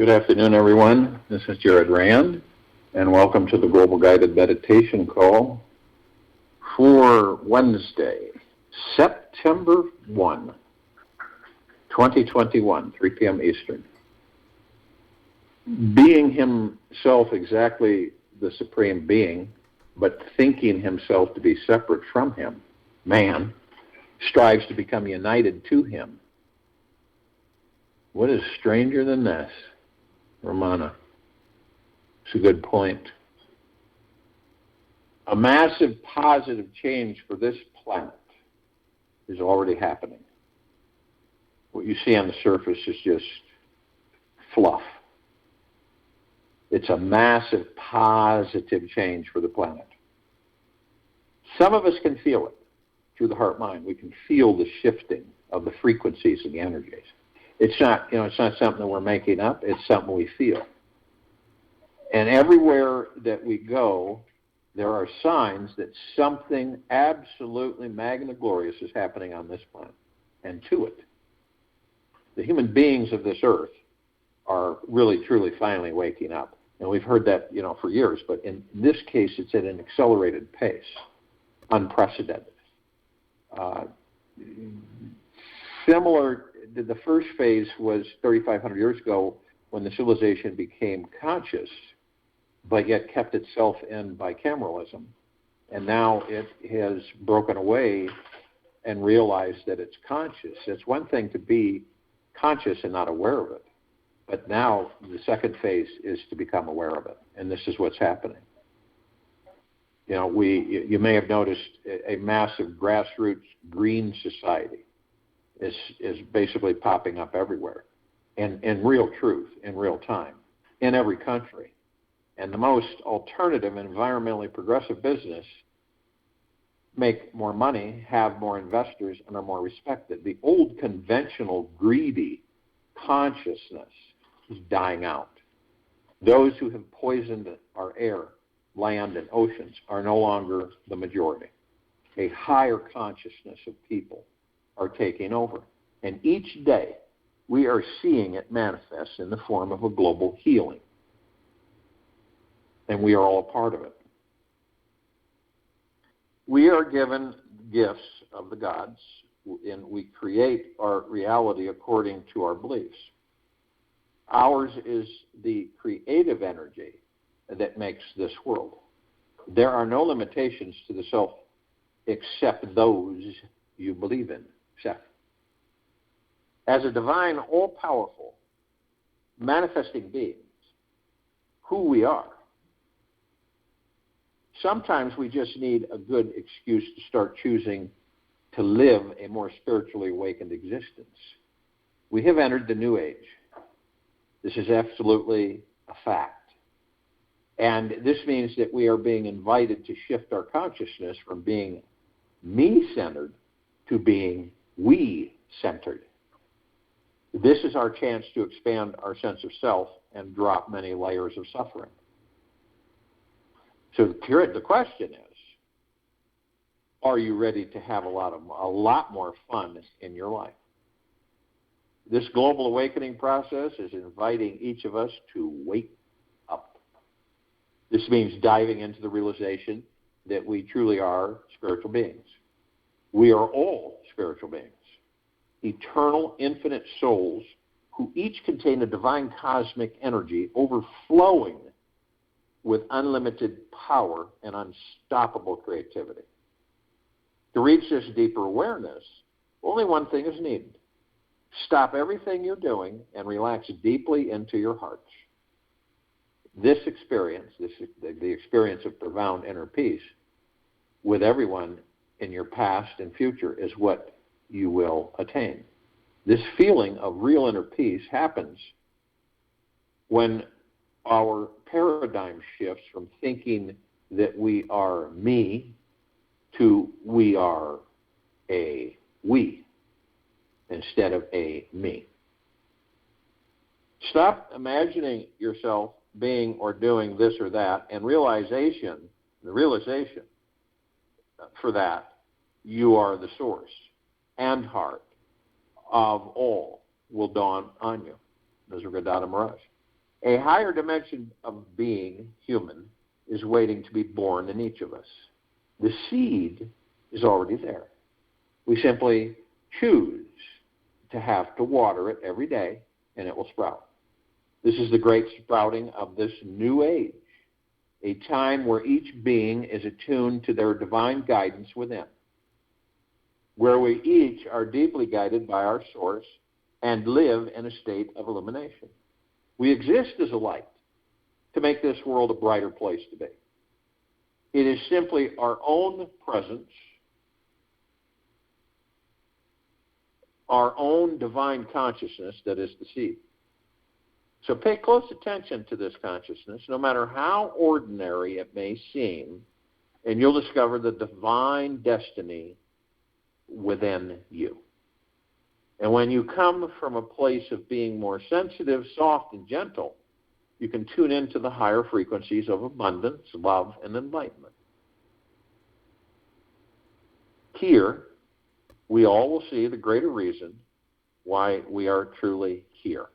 Good afternoon, everyone. This is Jared Rand, and welcome to the Global Guided Meditation Call for Wednesday, September 1, 2021, 3 p.m. Eastern. Being himself exactly the Supreme Being, but thinking himself to be separate from him, man strives to become united to him. What is stranger than this? Ramana. It's a good point. A massive positive change for this planet is already happening. What you see on the surface is just fluff. It's a massive positive change for the planet. Some of us can feel it through the heart-mind. We can feel the shifting of the frequencies and the energies. It's not something that we're making up. It's something we feel. And everywhere that we go, there are signs that something absolutely magna glorious is happening on this planet and to it. The human beings of this earth are really, truly, finally waking up. And we've heard that, for years. But in this case, it's at an accelerated pace, unprecedented. Similar. The first phase was 3,500 years ago when the civilization became conscious, but yet kept itself in bicameralism. And now it has broken away and realized that it's conscious. It's one thing to be conscious and not aware of it, but now the second phase is to become aware of it, and this is what's happening. You may have noticed a massive grassroots green society is basically popping up everywhere, and in real truth, in real time, in every country. And the most alternative and environmentally progressive business make more money, have more investors, and are more respected. The old conventional greedy consciousness is dying out. Those who have poisoned our air, land, and oceans are no longer the majority. A higher consciousness of people are taking over. And each day, we are seeing it manifest in the form of a global healing. And we are all a part of it. We are given gifts of the gods, and we create our reality according to our beliefs. Ours is the creative energy that makes this world. There are no limitations to the self except those you believe in. As a divine, all-powerful, manifesting beings, who we are, sometimes we just need a good excuse to start choosing to live a more spiritually awakened existence. We have entered the New Age. This is absolutely a fact. And this means that we are being invited to shift our consciousness from being me-centered to being we-centered. This is our chance to expand our sense of self and drop many layers of suffering. So the question is, are you ready to have a lot more fun in your life? This global awakening process is inviting each of us to wake up. This means diving into the realization that we truly are spiritual beings. We are all spiritual beings, eternal, infinite souls who each contain a divine cosmic energy overflowing with unlimited power and unstoppable creativity. To reach this deeper awareness, only one thing is needed. Stop everything you're doing and relax deeply into your heart. This experience, the experience of profound inner peace with everyone in your past and future is what you will attain. This feeling of real inner peace happens when our paradigm shifts from thinking that we are me to we are a we instead of a me. Stop imagining yourself being or doing this or that, and the realization for that, you are the source and heart of all will dawn on you. Those are Gadada Mirage. A higher dimension of being human is waiting to be born in each of us. The seed is already there. We simply choose to have to water it every day, and it will sprout. This is the great sprouting of this new age, a time where each being is attuned to their divine guidance within, where we each are deeply guided by our source and live in a state of illumination. We exist as a light to make this world a brighter place to be. It is simply our own presence, our own divine consciousness that is the seed. So pay close attention to this consciousness, no matter how ordinary it may seem, and you'll discover the divine destiny within you. And when you come from a place of being more sensitive, soft, and gentle, you can tune into the higher frequencies of abundance, love, and enlightenment. Here, we all will see the greater reason why we are truly here.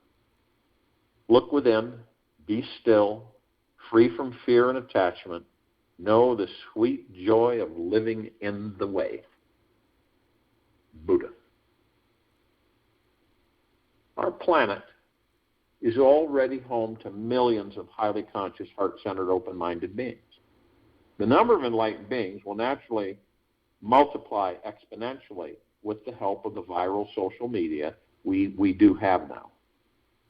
Look within, be still, free from fear and attachment. Know the sweet joy of living in the way. Buddha. Our planet is already home to millions of highly conscious, heart-centered, open-minded beings. The number of enlightened beings will naturally multiply exponentially with the help of the viral social media we do have now.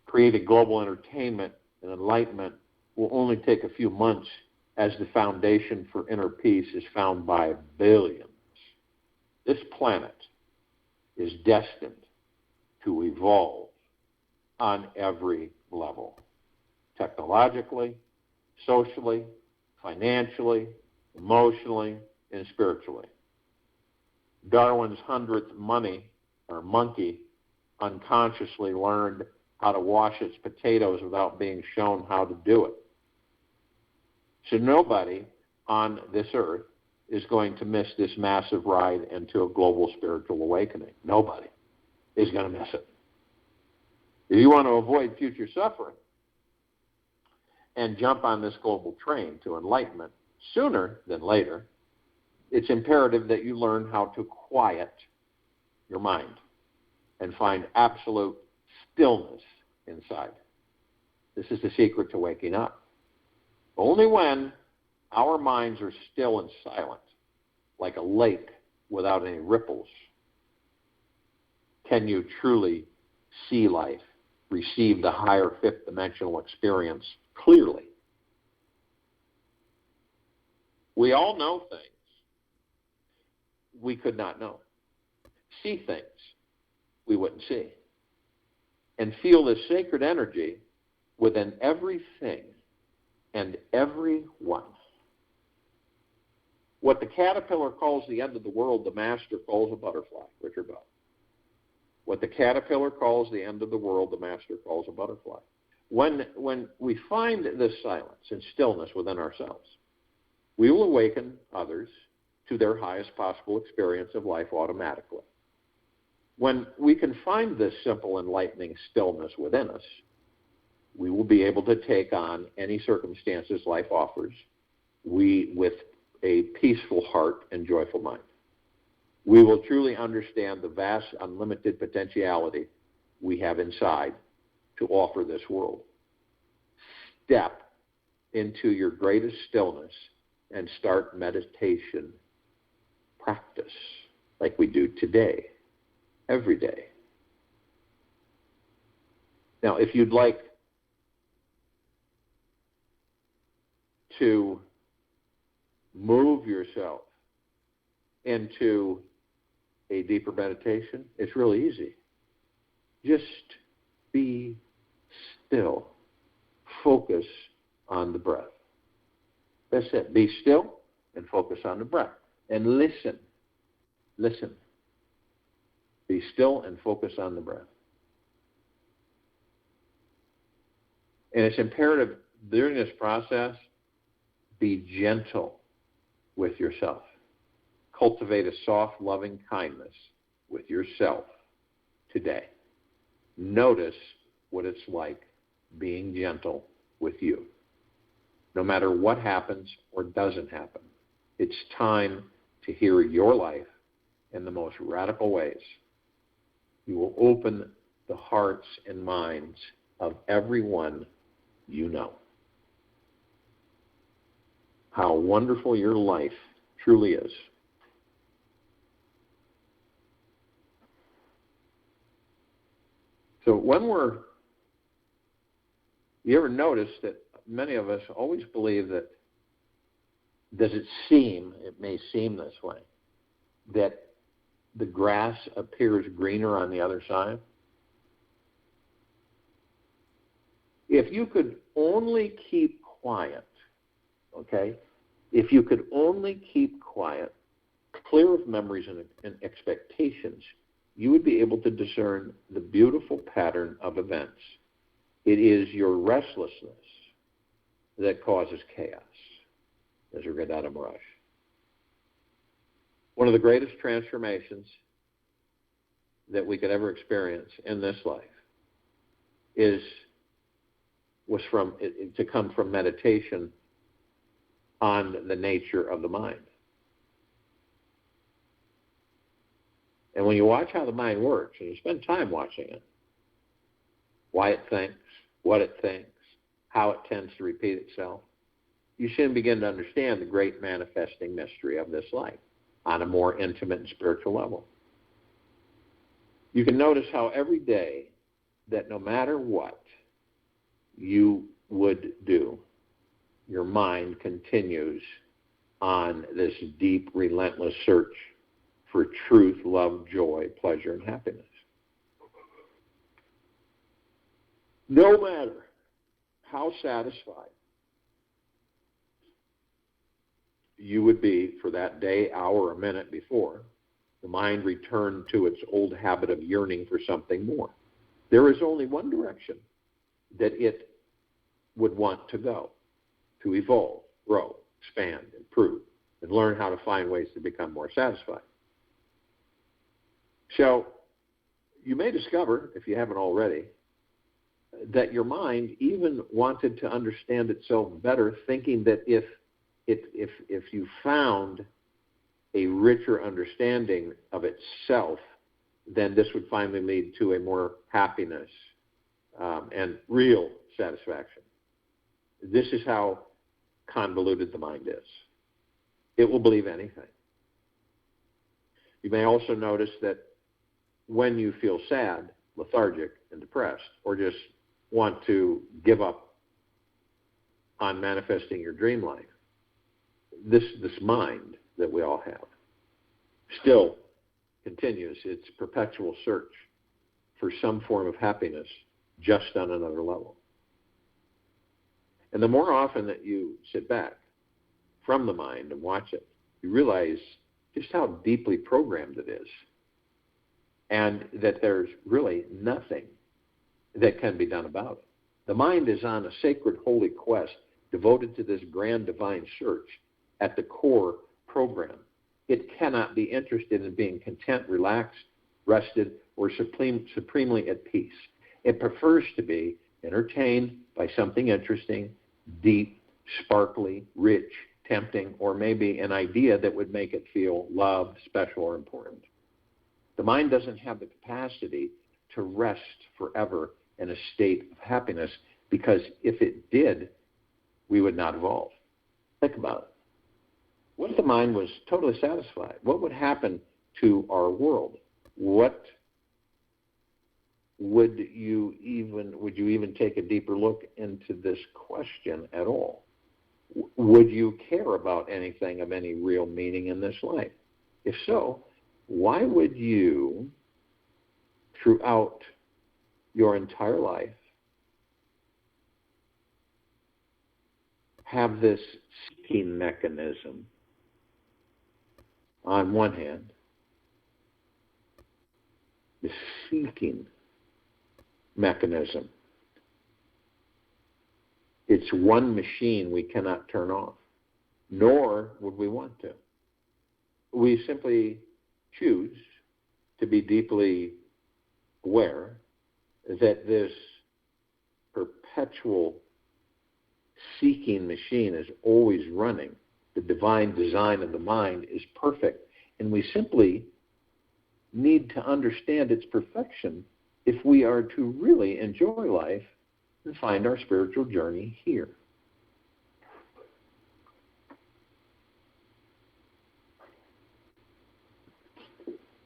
Creating global entertainment and enlightenment will only take a few months as the foundation for inner peace is found by billions. This planet is destined to evolve on every level, technologically, socially, financially, emotionally, and spiritually. Darwin's 100th monkey unconsciously learned how to wash its potatoes without being shown how to do it. So nobody on this earth is going to miss this massive ride into a global spiritual awakening. Nobody is going to miss it. If you want to avoid future suffering and jump on this global train to enlightenment sooner than later, it's imperative that you learn how to quiet your mind and find absolute stillness inside. This is the secret to waking up. Only when our minds are still and silent, like a lake without any ripples, can you truly see life, receive the higher fifth dimensional experience clearly. We all know things we could not know, see things we wouldn't see, and feel this sacred energy within everything and everyone. What the caterpillar calls the end of the world, the master calls a butterfly, Richard Bell. What the caterpillar calls the end of the world, the master calls a butterfly. When we find this silence and stillness within ourselves, we will awaken others to their highest possible experience of life automatically. When we can find this simple, enlightening stillness within us, we will be able to take on any circumstances life offers, with a peaceful heart and joyful mind. We will truly understand the vast, unlimited potentiality we have inside to offer this world. Step into your greatest stillness and start meditation practice like we do today, every day. Now, if you'd like to move yourself into a deeper meditation, it's really easy. Just be still. Focus on the breath. That's it. Be still and focus on the breath. And listen. Listen. Be still and focus on the breath. And it's imperative during this process, be gentle with yourself. Cultivate a soft, loving kindness with yourself today. Notice what it's like being gentle with you. No matter what happens or doesn't happen, it's time to hear your life in the most radical ways. You will open the hearts and minds of everyone you know. How wonderful your life truly is. So you ever notice that many of us always believe that, it may seem this way, that the grass appears greener on the other side? If you could only keep quiet, okay? If you could only keep quiet, clear of memories and expectations, you would be able to discern the beautiful pattern of events. It is your restlessness that causes chaos, as we read Adam Rush. One of the greatest transformations that we could ever experience in this life was to come from meditation on the nature of the mind. And when you watch how the mind works, and you spend time watching it, why it thinks, what it thinks, how it tends to repeat itself, you soon begin to understand the great manifesting mystery of this life on a more intimate and spiritual level. You can notice how every day that no matter what you would do, your mind continues on this deep, relentless search for truth, love, joy, pleasure, and happiness. No matter how satisfied you would be for that day, hour, or minute before, the mind returned to its old habit of yearning for something more. There is only one direction that it would want to go: to evolve, grow, expand, improve, and learn how to find ways to become more satisfied. So you may discover, if you haven't already, that your mind even wanted to understand itself better, thinking that if you found a richer understanding of itself, then this would finally lead to a more happiness and real satisfaction. This is how convoluted the mind is. It will believe anything. You may also notice that when you feel sad, lethargic, and depressed, or just want to give up on manifesting your dream life, this mind that we all have still continues its perpetual search for some form of happiness just on another level. And the more often that you sit back from the mind and watch it, you realize just how deeply programmed it is, and that there's really nothing that can be done about it. The mind is on a sacred, holy quest devoted to this grand divine search at the core program. It cannot be interested in being content, relaxed, rested, or supremely at peace. It prefers to be entertained by something interesting, deep, sparkly, rich, tempting, or maybe an idea that would make it feel loved, special, or important. The mind doesn't have the capacity to rest forever in a state of happiness, because if it did, we would not evolve. Think about it. What if the mind was totally satisfied? What would happen to our world? Would you even take a deeper look into this question at all? Would you care about anything of any real meaning in this life? If so, why would you, throughout your entire life, have this seeking mechanism on one hand, the seeking mechanism? It's one machine we cannot turn off, nor would we want to. We simply choose to be deeply aware that this perpetual seeking machine is always running. The divine design of the mind is perfect, and we simply need to understand its perfection if we are to really enjoy life and find our spiritual journey here.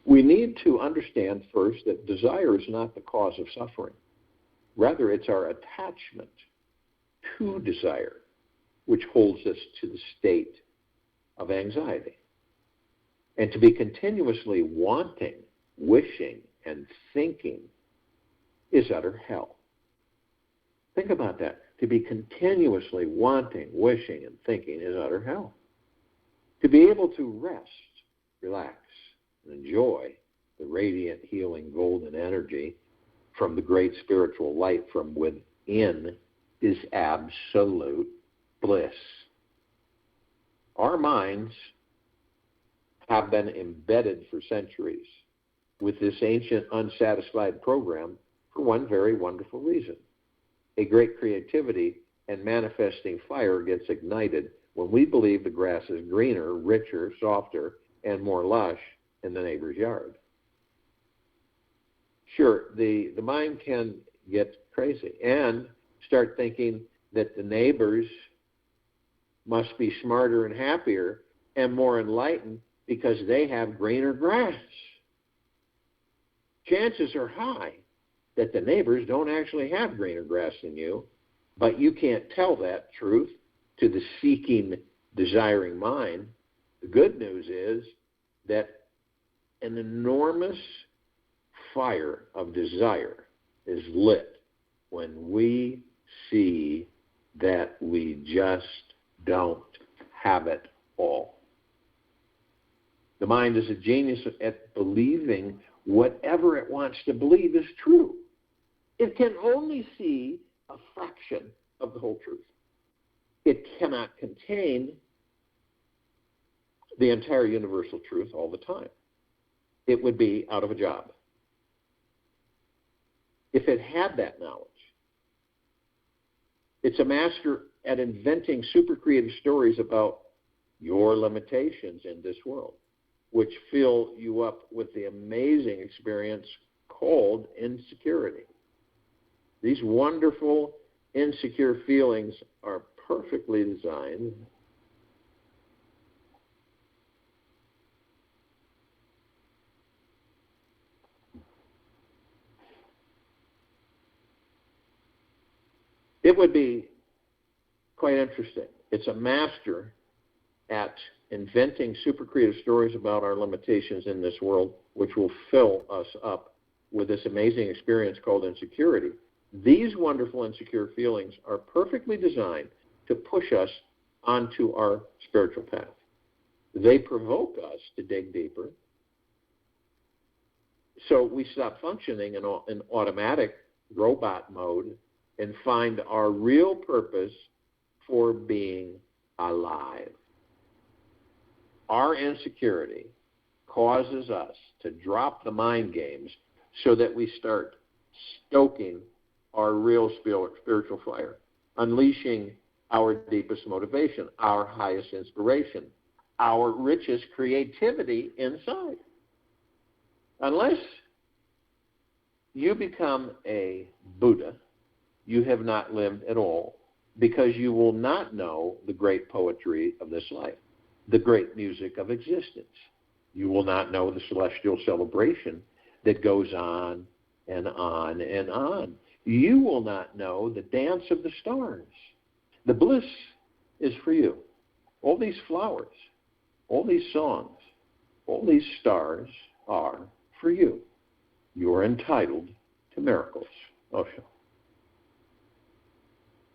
We need to understand first that desire is not the cause of suffering. Rather, it's our attachment to desire which holds us to the state of anxiety. And to be continuously wanting, wishing, and thinking is utter hell. Think about that. To be continuously wanting, wishing, and thinking is utter hell. To be able to rest, relax, and enjoy the radiant, healing, golden energy from the great spiritual light from within is absolute bliss. Our minds have been embedded for centuries with this ancient unsatisfied program for one very wonderful reason. A great creativity and manifesting fire gets ignited when we believe the grass is greener, richer, softer, and more lush in the neighbor's yard. Sure, the mind can get crazy and start thinking that the neighbors must be smarter and happier and more enlightened because they have greener grass. Chances are high that the neighbors don't actually have greener grass than you, but you can't tell that truth to the seeking, desiring mind. The good news is that an enormous fire of desire is lit when we see that we just don't have it all. The mind is a genius at believing whatever it wants to believe is true. It can only see a fraction of the whole truth. It cannot contain the entire universal truth all the time. It would be out of a job. If it had that knowledge, it's a master at inventing super creative stories about your limitations in this world, which fill you up with the amazing experience called insecurity. These wonderful, insecure feelings are perfectly designed It would be quite interesting. It's a master at inventing super creative stories about our limitations in this world, which will fill us up with this amazing experience called insecurity. These wonderful insecure feelings are perfectly designed to push us onto our spiritual path. They provoke us to dig deeper, so we stop functioning in automatic robot mode and find our real purpose for being alive. Our insecurity causes us to drop the mind games so that we start stoking our real spiritual fire, unleashing our deepest motivation, our highest inspiration, our richest creativity inside. Unless you become a Buddha, you have not lived at all, because you will not know the great poetry of this life, the great music of existence. You will not know the celestial celebration that goes on and on and on. You will not know the dance of the stars. The bliss is for you. All these flowers, all these songs, all these stars are for you. You are entitled to miracles. Osho.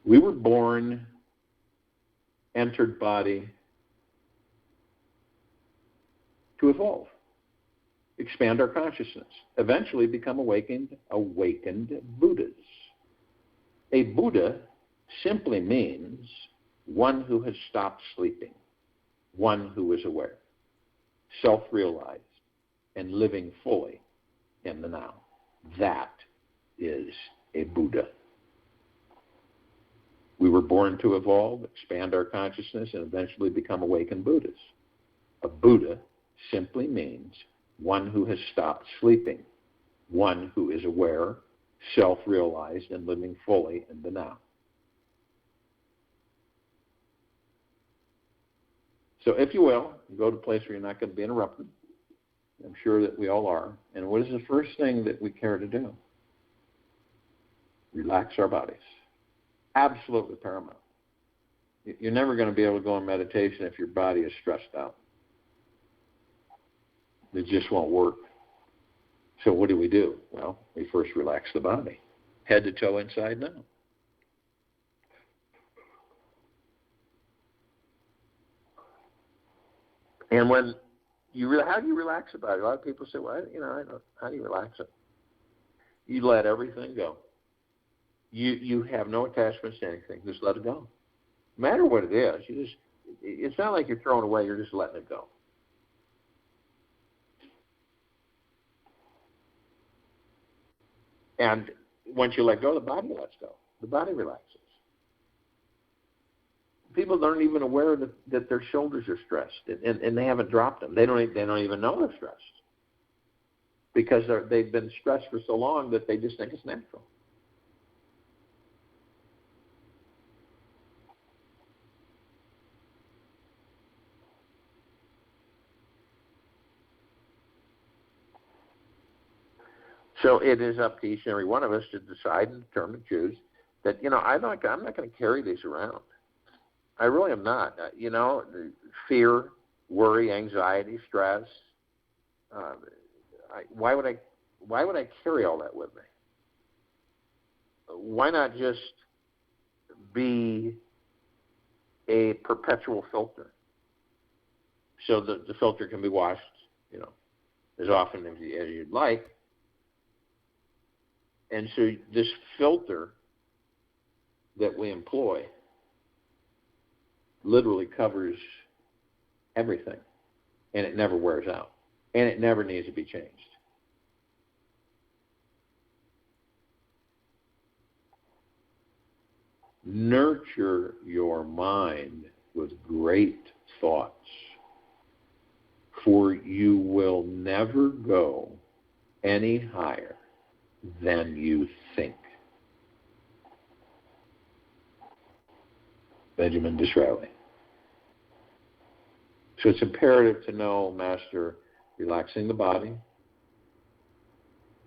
We were born, entered body, to evolve, expand our consciousness, eventually become awakened Buddhas. A Buddha simply means one who has stopped sleeping, one who is aware, self-realized, and living fully in the now. That is a Buddha. We were born to evolve, expand our consciousness, and eventually become awakened Buddhas. A Buddha simply means one who has stopped sleeping, one who is aware, self-realized, and living fully in the now. So if you will, go to a place where you're not going to be interrupted. I'm sure that we all are. And what is the first thing that we care to do? Relax our bodies. Absolutely paramount. You're never going to be able to go in meditation if your body is stressed out. It just won't work. So what do? Well, we first relax the body. Head to toe, inside and out. And when how do you relax the body? A lot of people say, well, how do you relax it? You let everything go. You have no attachments to anything. Just let it go. No matter what it is, it's not like you're throwing it away, you're just letting it go. And once you let go, the body lets go. The body relaxes. People aren't even aware that their shoulders are stressed, and they haven't dropped them. They don't even know they're stressed because they've been stressed for so long that they just think it's natural. So it is up to each and every one of us to decide and determine, choose that, I'm not going to carry these around. I really am not. Fear, worry, anxiety, stress. Why would I carry all that with me? Why not just be a perpetual filter? So the filter can be washed, as often as you'd like. And so this filter that we employ literally covers everything, and it never wears out, and it never needs to be changed. Nurture your mind with great thoughts, for you will never go any higher than you think. Benjamin Disraeli. So it's imperative to know, master relaxing the body.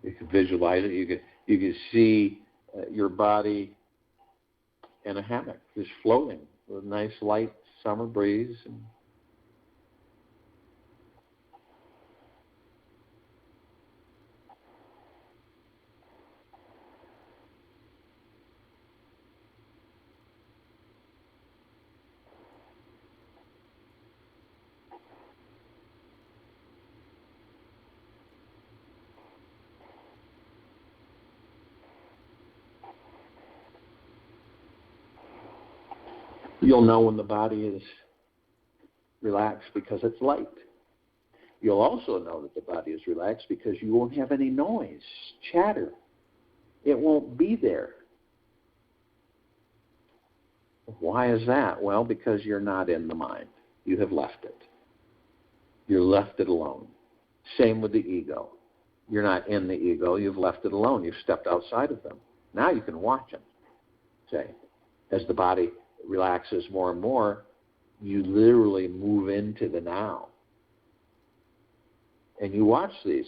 You can visualize it. You can see your body in a hammock, just floating with a nice light summer breeze. You'll know when the body is relaxed because it's light. You'll also know that the body is relaxed because you won't have any noise, chatter. It won't be there. Why is that? Well, because you're not in the mind. You have left it. You're left it alone. Same with the ego. You're not in the ego. You've left it alone. You've stepped outside of them. Now you can watch it. Say, as the body relaxes more and more, you literally move into the now. And you watch these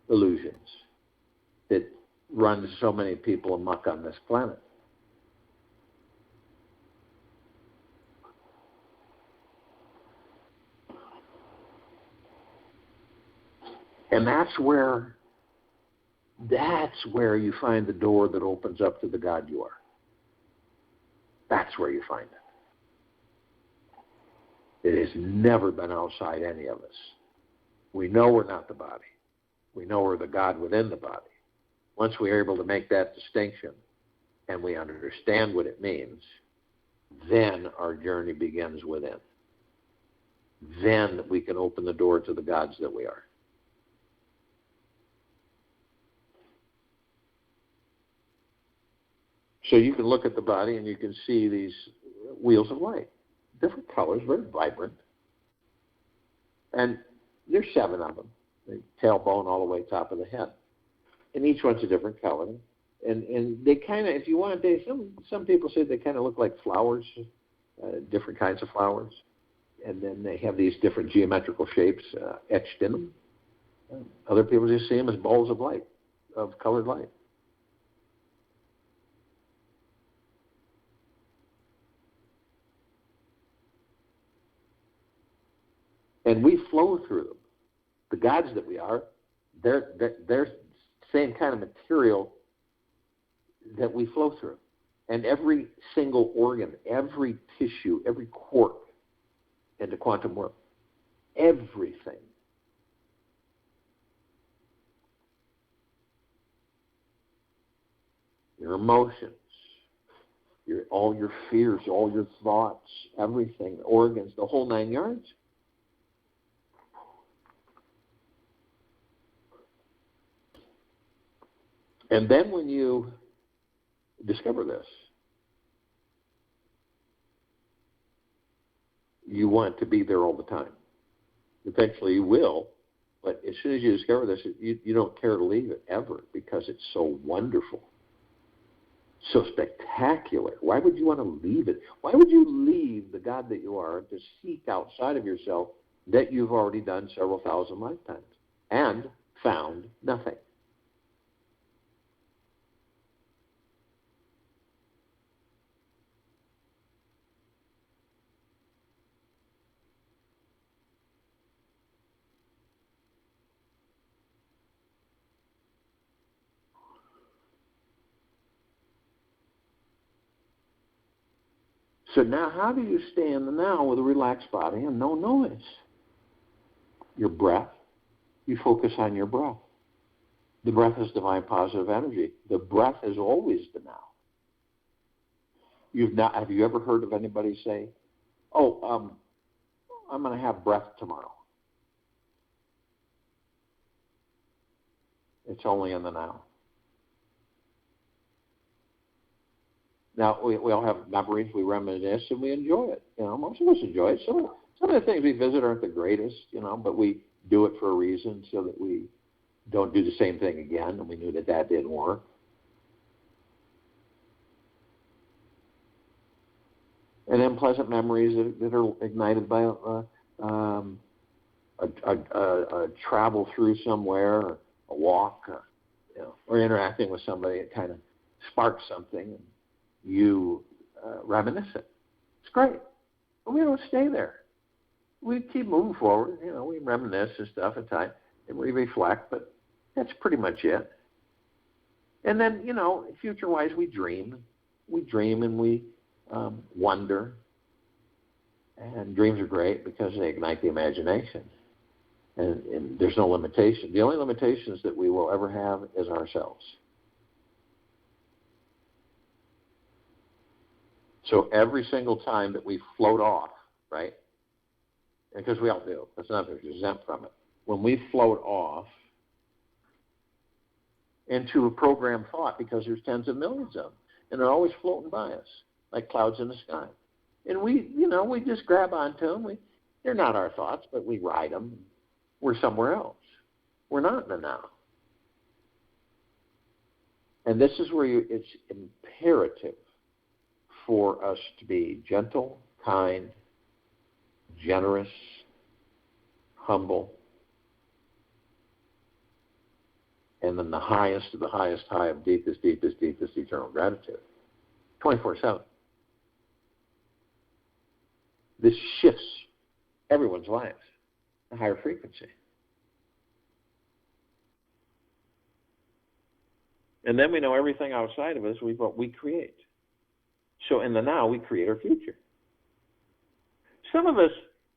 illusions that run so many people amok on this planet. And that's where you find the door that opens up to the God you are. That's where you find it. It has never been outside any of us. We know we're not the body. We know we're the God within the body. Once we are able to make that distinction and we understand what it means, then our journey begins within. Then we can open the door to the gods that we are. So you can look at the body and you can see these wheels of light, different colors, very vibrant. And there's 7 of them, the tailbone all the way top of the head. And each one's a different color. And they kind of, if you want to, some people say they kind of look like flowers, different kinds of flowers. And then they have these different geometrical shapes etched in them. Other people just see them as balls of light, of colored light. And we flow through them. The gods that we are, they're same kind of material that we flow through. And every single organ, every tissue, every quark in the quantum world, everything. Your emotions, all your fears, all your thoughts, everything, organs, the whole 9 yards. And then when you discover this, you want to be there all the time. Eventually you will, but as soon as you discover this, you don't care to leave it ever because it's so wonderful, so spectacular. Why would you want to leave it? Why would you leave the God that you are to seek outside of yourself that you've already done several thousand lifetimes and found nothing? So now how do you stay in the now with a relaxed body and no noise? Your breath. You focus on your breath. The breath is divine positive energy. The breath is always the now. Have you ever heard of anybody say, I'm going to have breath tomorrow? It's only in the now. Now, we all have memories, we reminisce, and we enjoy it. Most of us enjoy it. Some of the things we visit aren't the greatest, but we do it for a reason so that we don't do the same thing again, and we knew that didn't work. And then pleasant memories that are ignited by a travel through somewhere, or a walk, or interacting with somebody. It kind of sparks something, and you reminisce it. It's great. But we don't stay there. We keep moving forward. We reminisce and stuff at times, and we reflect, but that's pretty much it. And then, future-wise, we dream. We dream and we wonder. And dreams are great because they ignite the imagination. And there's no limitation. The only limitations that we will ever have is ourselves. So every single time that we float off, right? Because we all do. That's not to exempt from it. When we float off into a programmed thought, because there's tens of millions of them, and they're always floating by us like clouds in the sky. And we just grab onto them. They're not our thoughts, but we ride them. We're somewhere else. We're not in the now. And this is where it's imperative for us to be gentle, kind, generous, humble, and then the highest of the highest high of deepest, deepest, deepest eternal gratitude. 24/7. This shifts everyone's lives, a higher frequency. And then we know everything outside of us we create. So in the now, we create our future. Some of us,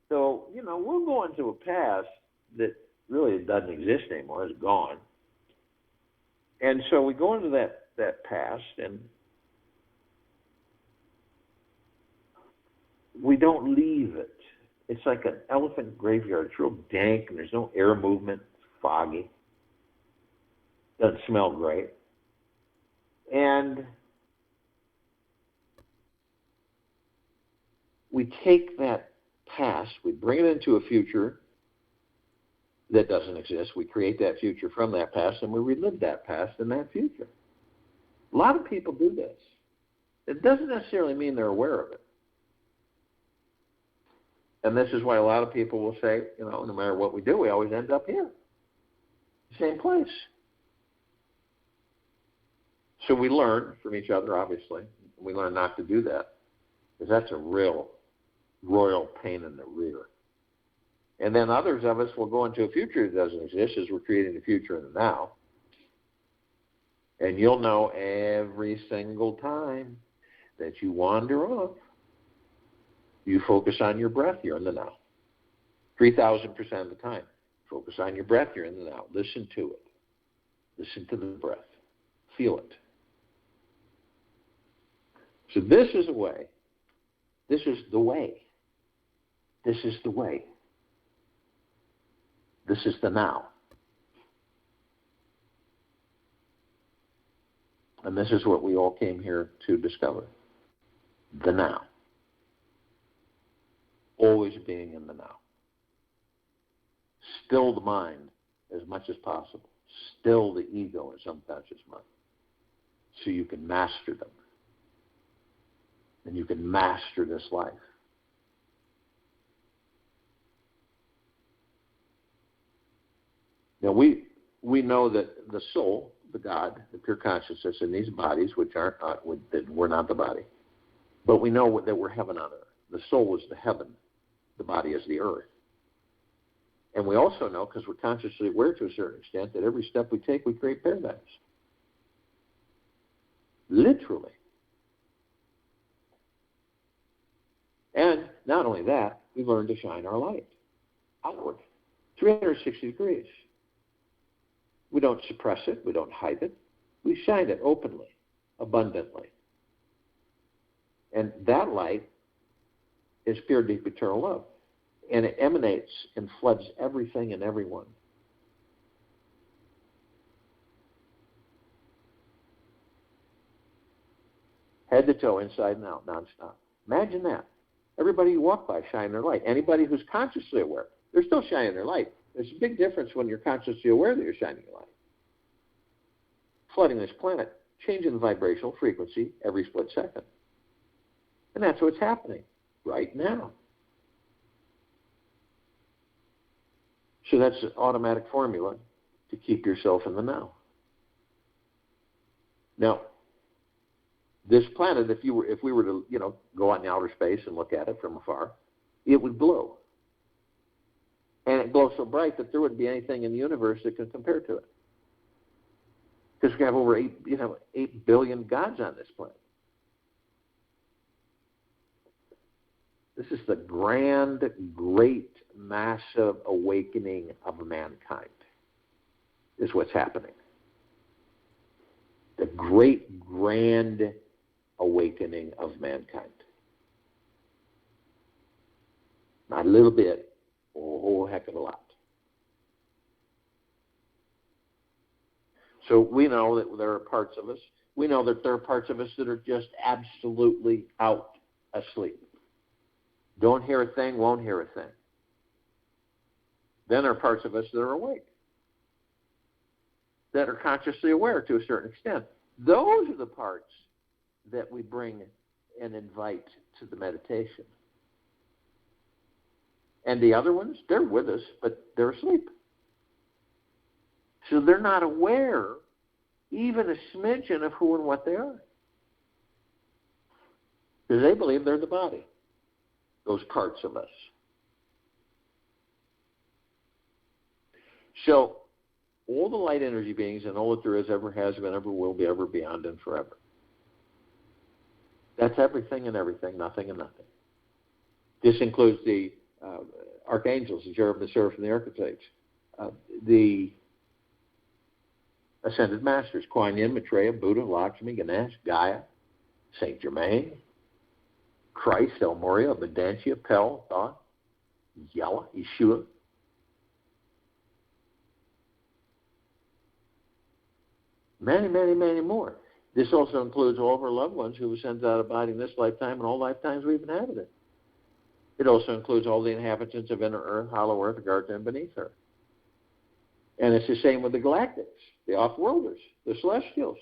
though, we'll go into a past that really doesn't exist anymore, it's gone. And so we go into that past, and we don't leave it. It's like an elephant graveyard. It's real dank, and there's no air movement. It's foggy. Doesn't smell great. And we take that past, we bring it into a future that doesn't exist. We create that future from that past, and we relive that past in that future. A lot of people do this. It doesn't necessarily mean they're aware of it. And this is why a lot of people will say, no matter what we do, we always end up here. Same place. So we learn from each other, obviously. We learn not to do that, because that's a real royal pain in the rear. And then others of us will go into a future that doesn't exist as we're creating a future in the now. And you'll know every single time that you wander off, you focus on your breath, you're in the now. 3,000% of the time. Focus on your breath, you're in the now. Listen to it. Listen to the breath. Feel it. So this is a way. This is the way. This is the way. This is the now. And this is what we all came here to discover. The now. Always being in the now. Still the mind as much as possible. Still the ego and subconscious mind. So you can master them. And you can master this life. Now we know that the soul, the God, the pure consciousness in these bodies, which aren't, that we're not the body, but we know that we're heaven on earth. The soul is the heaven, the body is the earth. And we also know, because we're consciously aware to a certain extent, that every step we take, we create paradigms. Literally. And not only that, we learn to shine our light outward, 360 degrees. We don't suppress it. We don't hide it. We shine it openly, abundantly. And that light is pure, deep, eternal love. And it emanates and floods everything and everyone. Head to toe, inside and out, nonstop. Imagine that. Everybody you walk by shine their light. Anybody who's consciously aware, they're still shining their light. There's a big difference when you're consciously aware that you're shining your light. Flooding this planet, changing the vibrational frequency every split second. And that's what's happening right now. So that's an automatic formula to keep yourself in the now. Now, this planet, if we were to, go out in outer space and look at it from afar, it would glow. And it glows so bright that there wouldn't be anything in the universe that could compare to it. Because we have over 8 billion gods on this planet. This is the grand, great, massive awakening of mankind, is what's happening. The great, grand awakening of mankind. Not a little bit, a whole heck of a lot. So we know that there are parts of us. We know that there are parts of us that are just absolutely out asleep. Don't hear a thing, won't hear a thing. Then there are parts of us that are awake, that are consciously aware to a certain extent. Those are the parts that we bring and invite to the meditation. And the other ones, they're with us, but they're asleep. So they're not aware even a smidgen of who and what they are. Because they believe they're the body, those parts of us. So all the light energy beings and all that there is, ever has been, ever will be, ever beyond, and forever. That's everything and everything, nothing and nothing. This includes the archangels, the cherubim, the seraphim, the archetypes, the ascended masters, Kuan Yin, Maitreya, Buddha, Lakshmi, Ganesh, Gaia, Saint Germain, Christ, El Morya, Abundantia, Pel, Thoth, Yahweh, Yeshua. Many, many, many more. This also includes all of our loved ones who were sent out of body in this lifetime and all lifetimes we've inhabited. It also includes all the inhabitants of inner Earth, hollow Earth, Garth, and beneath Earth. And it's the same with the galactics, the off-worlders, the celestials.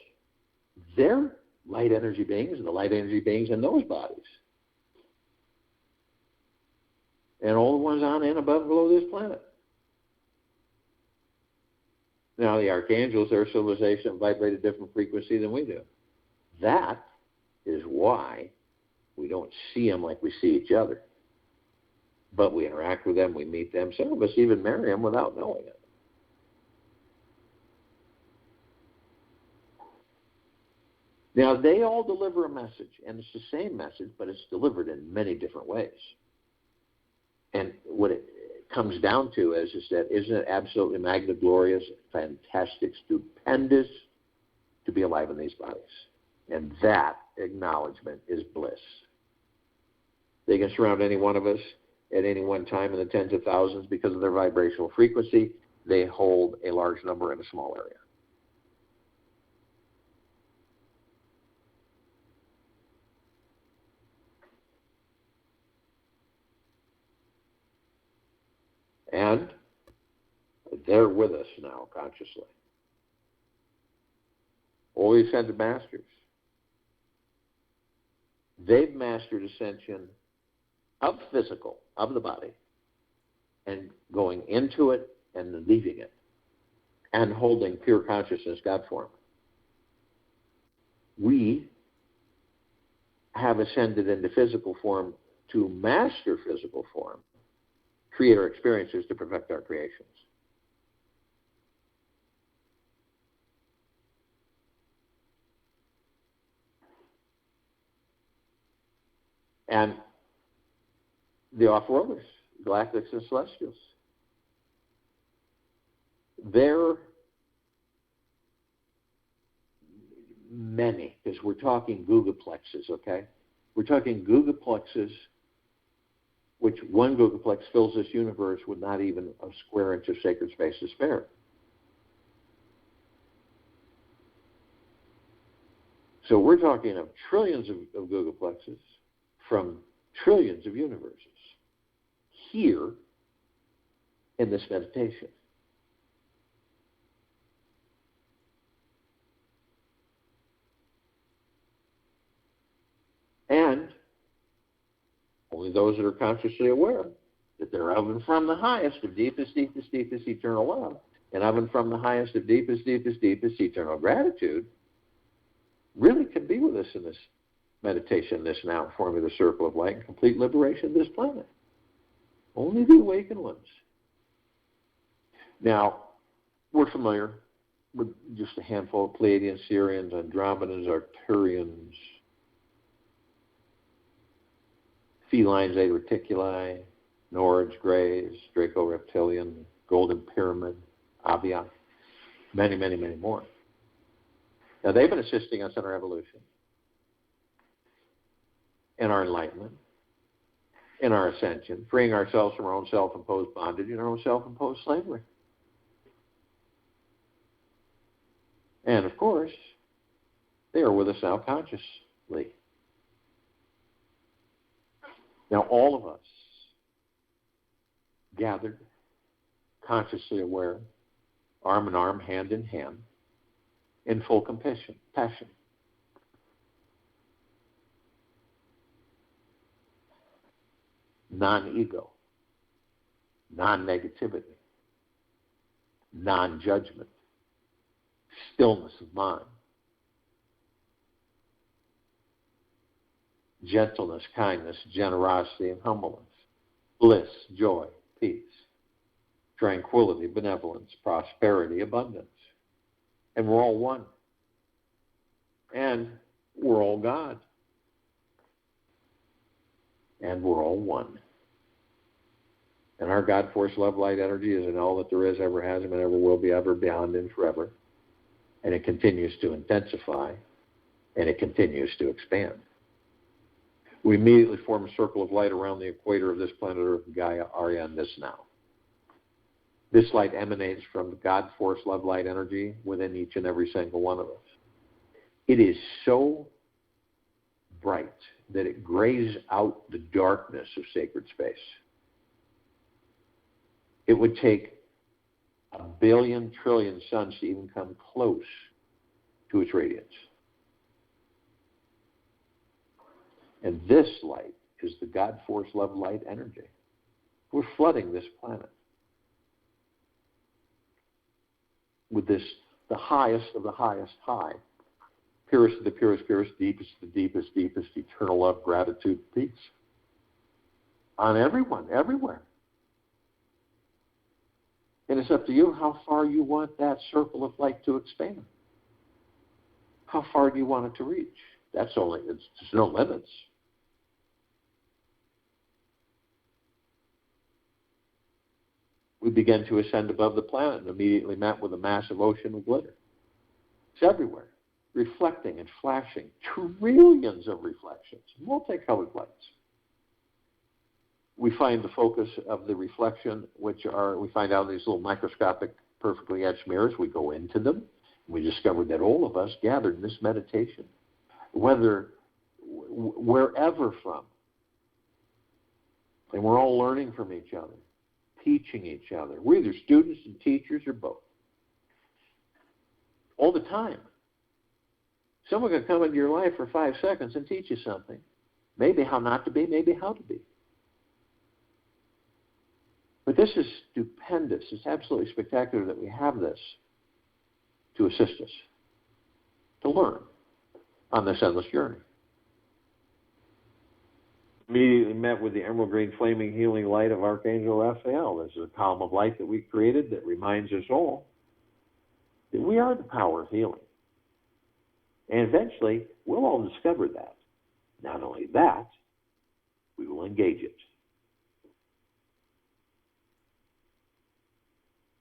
They're light energy beings, and the light energy beings in those bodies. And all the ones on and above and below this planet. Now, the archangels, their civilization vibrate at a different frequency than we do. That is why we don't see them like we see each other. But we interact with them, we meet them. Some of us even marry them without knowing it. Now, they all deliver a message, and it's the same message, but it's delivered in many different ways. And what it comes down to is that isn't it absolutely magna-glorious, fantastic, stupendous to be alive in these bodies? And that acknowledgement is bliss. They can surround any one of us at any one time in the tens of thousands because of their vibrational frequency. They hold a large number in a small area. And they're with us now consciously. All these ascended masters, they've mastered ascension of physical, of the body, and going into it and leaving it, and holding pure consciousness, God form. We have ascended into physical form to master physical form, create our experiences to perfect our creations. And the off-worlders, galactics and celestials, they're many, because we're talking gigaplexes, okay? We're talking gigaplexes, which one gigaplex fills this universe with not even a square inch of sacred space to spare. So we're talking of trillions of gigaplexes from trillions of universes here in this meditation. And only those that are consciously aware that they're of and from the highest of deepest, deepest, deepest eternal love, and of and from the highest of deepest, deepest, deepest eternal gratitude, really can be with us in this meditation, this now forming the circle of light and complete liberation of this planet. Only the awakened ones. Now, we're familiar with just a handful of Pleiadians, Sirians, Andromedas, Arcturians, Feline Zeta Reticuli, Nords, Greys, Draco Reptilian, Golden Pyramid, Avion, many, many, many more. Now, they've been assisting us in our evolution, in our enlightenment, in our ascension, freeing ourselves from our own self-imposed bondage and our own self-imposed slavery. And, of course, they are with us now consciously. Now, all of us, gathered, consciously aware, arm in arm, hand in hand, in full compassion, passion. Non-ego, non-negativity, non-judgment, stillness of mind, gentleness, kindness, generosity, and humbleness, bliss, joy, peace, tranquility, benevolence, prosperity, abundance. And we're all one. And we're all God. And we're all one. And our God force, love, light, energy is in all that there is, ever has, and ever will be, ever, beyond, and forever. And it continues to intensify, and it continues to expand. We immediately form a circle of light around the equator of this planet Earth, Gaia, Arya, and this now. This light emanates from the God force, love, light, energy within each and every single one of us. It is so bright that it grays out the darkness of sacred space. It would take 1 billion trillion suns to even come close to its radiance. And this light is the God force love light energy. We're flooding this planet with this, the highest of the highest high, purest of the purest, purest, deepest of the deepest, deepest, eternal love, gratitude, peace. On everyone, everywhere. And it's up to you how far you want that circle of light to expand. How far do you want it to reach? There's no limits. We began to ascend above the planet and immediately met with a massive ocean of glitter. It's everywhere, reflecting and flashing, trillions of reflections, multicolored lights. We find the focus of the reflection, we find out these little microscopic, perfectly etched mirrors. We go into them. We discovered that all of us gathered in this meditation, wherever from, and we're all learning from each other, teaching each other. We're either students and teachers or both. All the time. Someone can come into your life for 5 seconds and teach you something. Maybe how not to be, maybe how to be. But this is stupendous. It's absolutely spectacular that we have this to assist us, to learn on this endless journey. Immediately met with the emerald green flaming healing light of Archangel Raphael. This is a column of light that we created that reminds us all that we are the power of healing. And eventually, we'll all discover that. Not only that, we will engage it.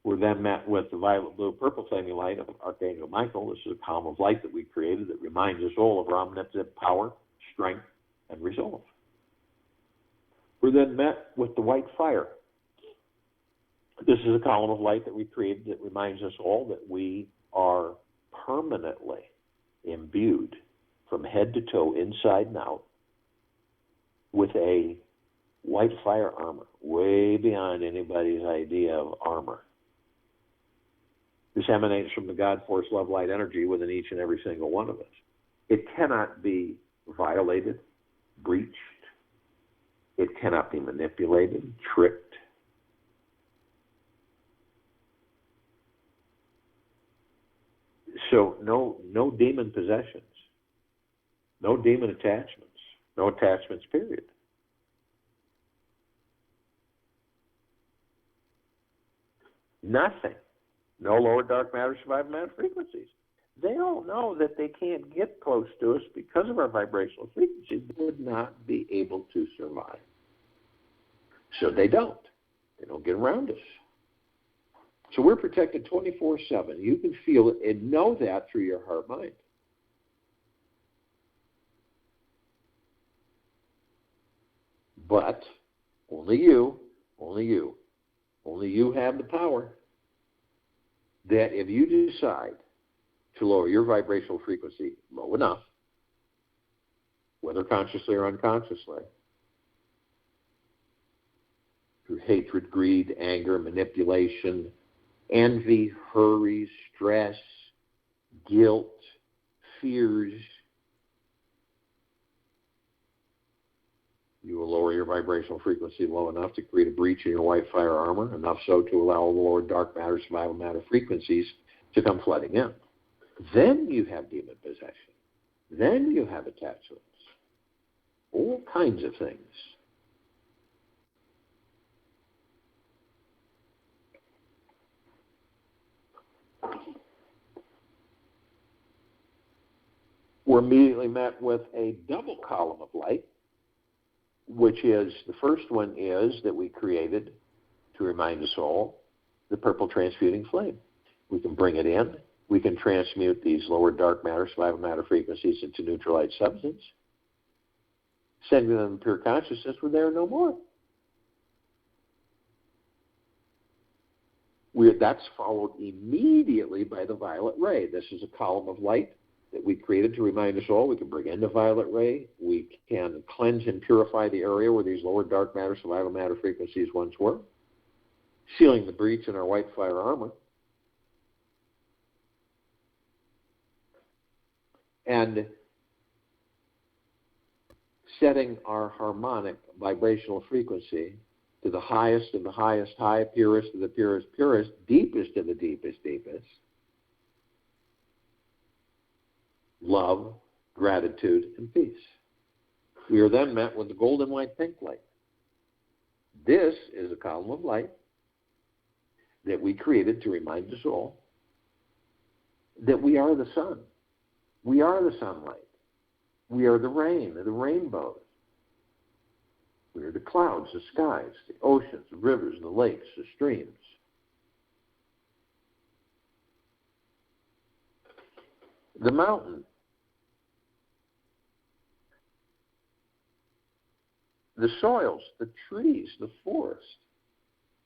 We're then met with the violet, blue, purple flaming light of Archangel Michael. This is a column of light that we created that reminds us all of our omnipotent power, strength, and resolve. We're then met with the white fire. This is a column of light that we created that reminds us all that we are permanently imbued from head to toe, inside and out, with a white fire armor, way beyond anybody's idea of armor. This emanates from the God force love light energy within each and every single one of us. It cannot be violated, breached. It cannot be manipulated, tricked. So no demon possessions, no demon attachments, no attachments, period. Nothing. No lower dark matter, surviving matter frequencies. They all know that they can't get close to us because of our vibrational frequencies. They would not be able to survive. So they don't. They don't get around us. So we're protected 24/7. You can feel it and know that through your heart mind. But only you have the power that if you decide to lower your vibrational frequency low enough, whether consciously or unconsciously, through hatred, greed, anger, manipulation, envy, hurry, stress, guilt, fears, you will lower your vibrational frequency low enough to create a breach in your white fire armor, enough so to allow the lower dark matter, survival matter frequencies to come flooding in. Then you have demon possession. Then you have attachments. All kinds of things. We're immediately met with a double column of light, which is, the first one is that we created to remind us all, the purple transmuting flame. We can bring it in. We can transmute these lower dark matter, survival matter frequencies into neutral light substance, sending them pure consciousness where they are no more. That's followed immediately by the violet ray. This is a column of light that we created to remind us all. We can bring in the violet ray. We can cleanse and purify the area where these lower dark matter, survival matter frequencies once were, sealing the breach in our white fire armor. And setting our harmonic vibrational frequency to the highest of the highest high, purest of the purest purest, deepest of the deepest deepest. Love, gratitude, and peace. We are then met with the golden white pink light. This is a column of light that we created to remind us all that we are the sun. We are the sunlight. We are the rain, the rainbows. We are the clouds, the skies, the oceans, the rivers, the lakes, the streams. The mountain. The soils, the trees, the forest.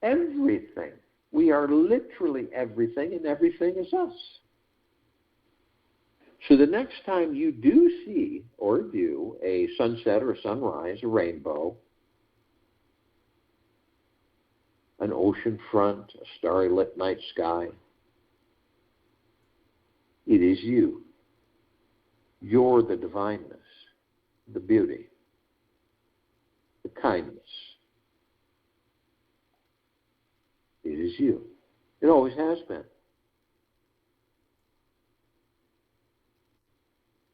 Everything. We are literally everything, and everything is us. So the next time you do see or view a sunset or a sunrise, a rainbow, an ocean front, a starry lit night sky, it is you. You're the divineness, the beauty, the kindness. It is you. It always has been.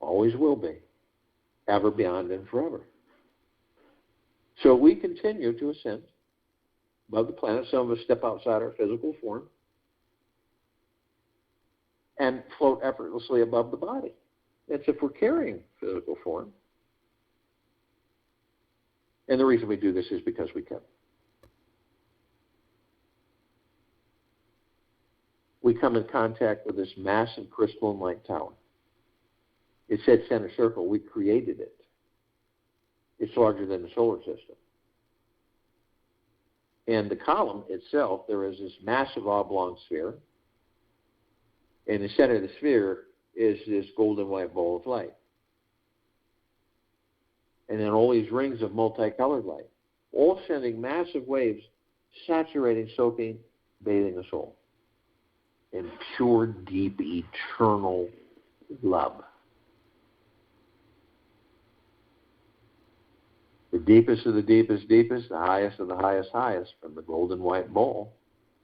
Always will be, ever, beyond, and forever. So we continue to ascend above the planet. Some of us step outside our physical form and float effortlessly above the body. That's if we're carrying physical form. And the reason we do this is because we can. We come in contact with this massive crystalline light tower. It said center circle. We created it. It's larger than the solar system. And the column itself, there is this massive oblong sphere. In the center of the sphere is this golden white ball of light. And then all these rings of multicolored light, all sending massive waves, saturating, soaking, bathing us all in pure, deep, eternal love. The deepest of the deepest, deepest, the highest of the highest, highest, from the golden white ball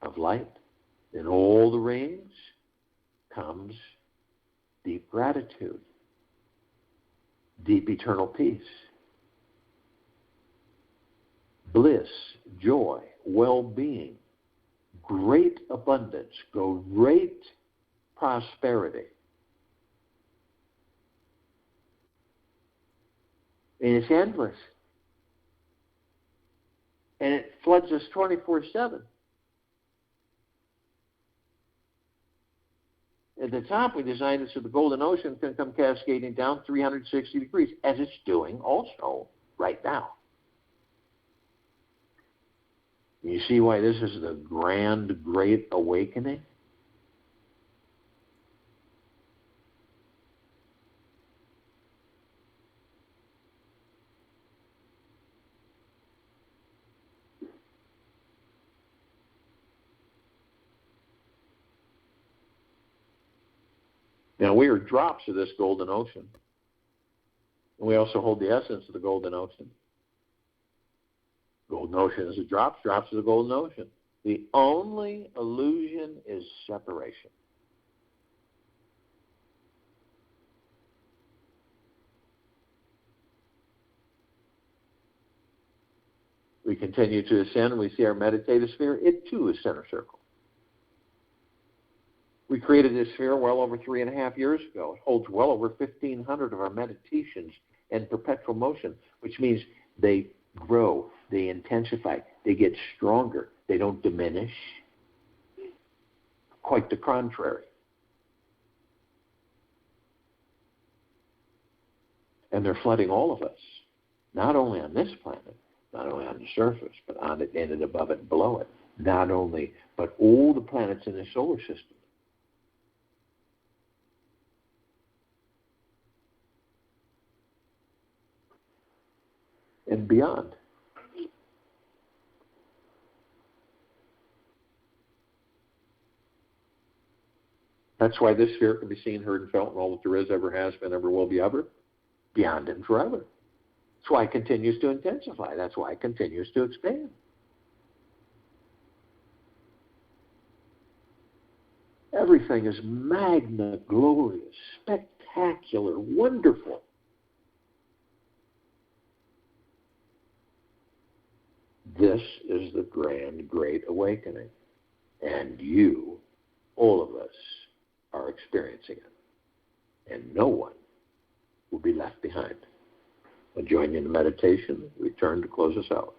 of light. In all the rings comes deep gratitude, deep eternal peace, bliss, joy, well-being, great abundance, great prosperity. And it's endless. And it floods us 24/7. At the top, we designed it so the golden ocean can come cascading down 360 degrees, as it's doing also right now. You see why this is the grand, great awakening? Now, we are drops of this golden ocean. And we also hold the essence of the golden ocean. Golden ocean is a drops of the golden ocean. The only illusion is separation. We continue to ascend and we see our meditative sphere. It too is center circle. We created this sphere well over 3.5 years ago. It holds well over 1,500 of our meditations in perpetual motion, which means they grow, they intensify, they get stronger, they don't diminish. Quite the contrary. And they're flooding all of us, not only on this planet, not only on the surface, but on it, in it, above it, and below it. Not only, but all the planets in the solar system. beyond. That's why this sphere can be seen, heard, and felt, and all that there is, ever has been, ever will be, ever, beyond and forever. That's why it continues to intensify. That's why it continues to expand. Everything is magna, glorious, spectacular, wonderful. This is the grand, great awakening. And you, all of us, are experiencing it. And no one will be left behind. I'll join you in the meditation. Return to close us out.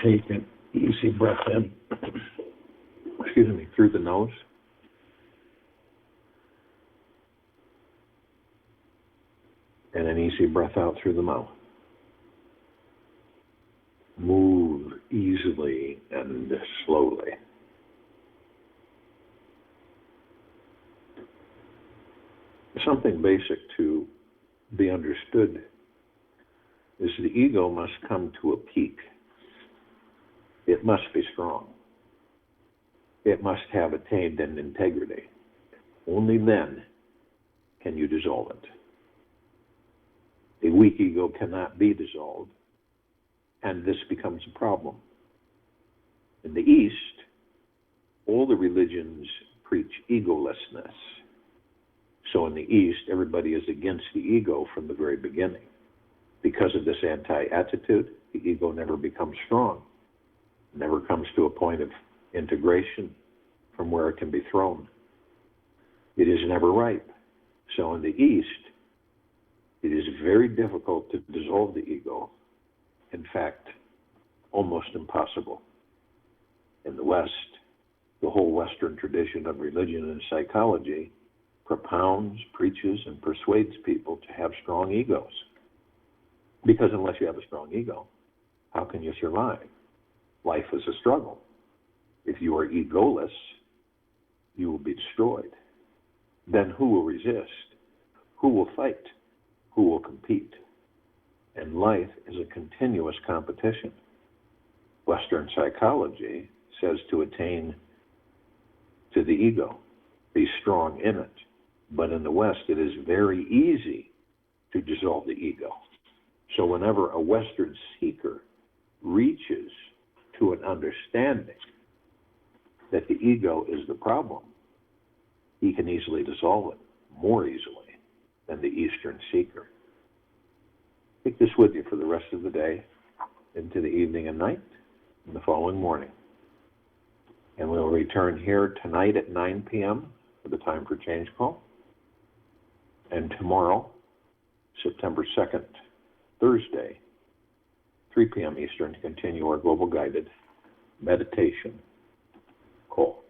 Take an easy breath in, through the nose. And an easy breath out through the mouth. Move easily and slowly. Something basic to be understood is the ego must come to a peak. It must be strong. It must have attained an integrity. Only then can you dissolve it. A weak ego cannot be dissolved, and this becomes a problem. In the East, all the religions preach egolessness. So in the East, everybody is against the ego from the very beginning. Because of this anti-attitude, the ego never becomes strong, never comes to a point of integration from where it can be thrown. It is never ripe. So in the East, it is very difficult to dissolve the ego. In fact, almost impossible. In the West, the whole Western tradition of religion and psychology propounds, preaches, and persuades people to have strong egos. Because unless you have a strong ego, how can you survive? Life is a struggle. If you are egoless, you will be destroyed. Then who will resist? Who will fight? Who will compete? And life is a continuous competition. Western psychology says to attain to the ego, be strong in it. But in the West, it is very easy to dissolve the ego. So whenever a Western seeker reaches to an understanding that the ego is the problem, he can easily dissolve it, more easily than the Eastern seeker. Take this with you for the rest of the day, into the evening and night, and the following morning. And we'll return here tonight at 9 p.m. for the Time for Change call. And tomorrow, September 2nd, Thursday, 3 p.m. Eastern, to continue our global guided meditation call.